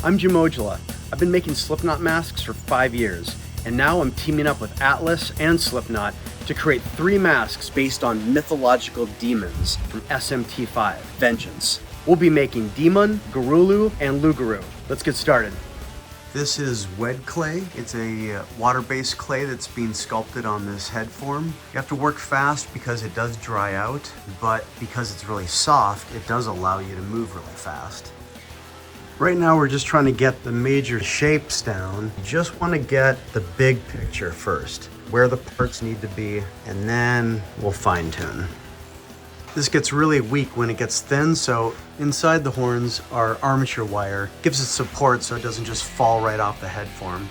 I'm Jim Ojala. I've been making Slipknot masks for 5 years, and now I'm teaming up with Atlus and Slipknot to create 3 masks based on mythological demons from SMT5, Vengeance. We'll be making Daemon, Gurulu, and Loup-Garou. Let's get started. This is wet clay. It's a water-based clay that's being sculpted on this head form. You have to work fast because it does dry out, but because it's really soft, it does allow you to move really fast. Right now we're just trying to get the major shapes down. Just want to get the big picture first, where the parts need to be, and then we'll fine tune. This gets really weak when it gets thin, so inside the horns are armature wire. Gives it support so it doesn't just fall right off the head form.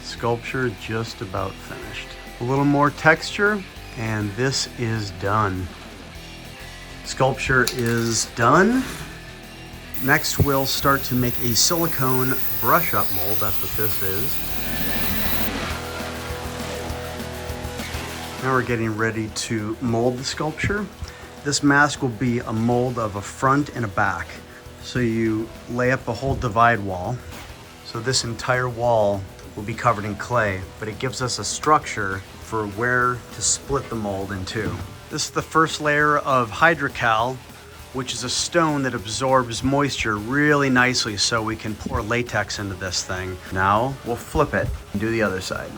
Sculpture just about finished. A little more texture, and this is done. Sculpture is done. Next, we'll start to make a silicone brush-up mold. That's what this is. Now we're getting ready to mold the sculpture. This mask will be a mold of a front and a back. So you lay up a whole divide wall. So this entire wall will be covered in clay, but it gives us a structure for where to split the mold in two. This is the first layer of hydrocal, which is a stone that absorbs moisture really nicely so we can pour latex into this thing. Now we'll flip it and do the other side.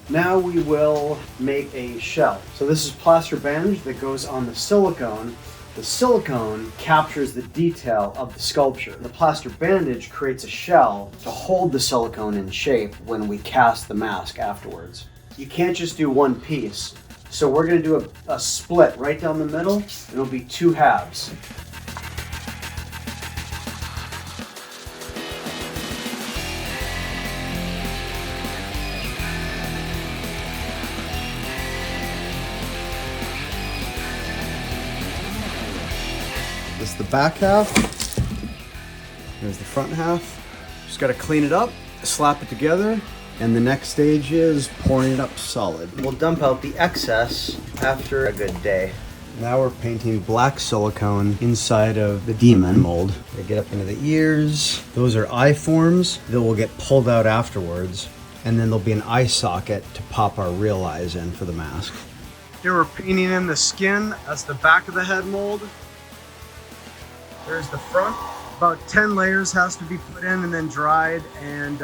Now we will make a shell. So this is plaster bandage that goes on the silicone. The silicone captures the detail of the sculpture. The plaster bandage creates a shell to hold the silicone in shape when we cast the mask afterwards. You can't just do one piece. So we're gonna do a split right down the middle, and it'll be 2 halves. This is the back half. Here's the front half. Just gotta clean it up, slap it together, and the next stage is pouring it up solid. We'll dump out the excess after a good day. Now we're painting black silicone inside of the Daemon mold. They get up into the ears. Those are eye forms that will get pulled out afterwards. And then there'll be an eye socket to pop our real eyes in for the mask. Here we're painting in the skin. That's the back of the head mold. There's the front. About 10 layers has to be put in and then dried, and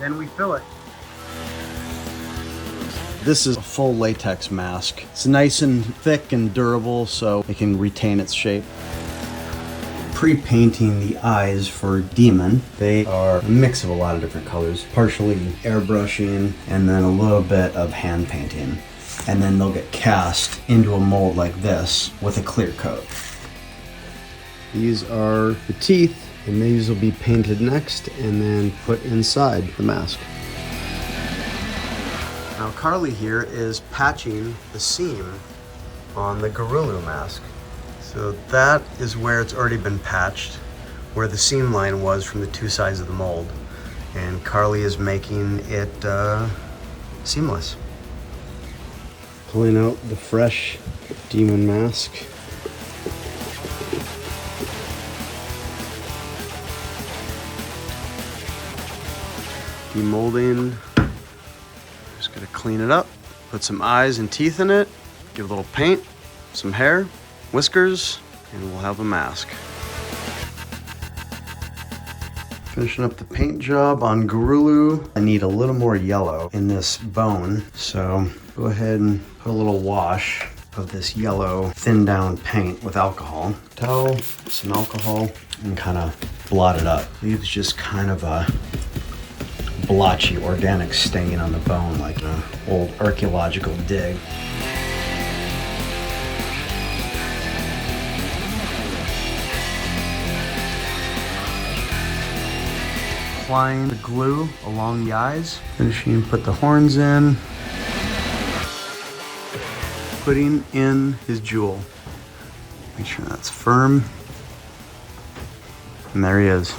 then we fill it. This is a full latex mask. It's nice and thick and durable so it can retain its shape. Pre-painting the eyes for Daemon. They are a mix of a lot of different colors, partially airbrushing and then a little bit of hand painting. And then they'll get cast into a mold like this with a clear coat. These are the teeth, and these will be painted next and then put inside the mask. Now Carly here is patching the seam on the Gurulu mask. So that is where it's already been patched, where the seam line was from the 2 sides of the mold. And Carly is making it seamless. Pulling out the fresh Daemon mask. Demolding. Just gotta clean it up, put some eyes and teeth in it, give a little paint, some hair, whiskers, and we'll have a mask. Finishing up the paint job on Gurulu. I need a little more yellow in this bone, so go ahead and put a little wash of this yellow thin down paint with alcohol. Towel, some alcohol, and kind of blot it up. Leaves just kind of a blotchy organic stain on the bone like an old archaeological dig. Applying the glue along the eyes, finishing, put the horns in, putting in his jewel. Make sure that's firm, and there he is.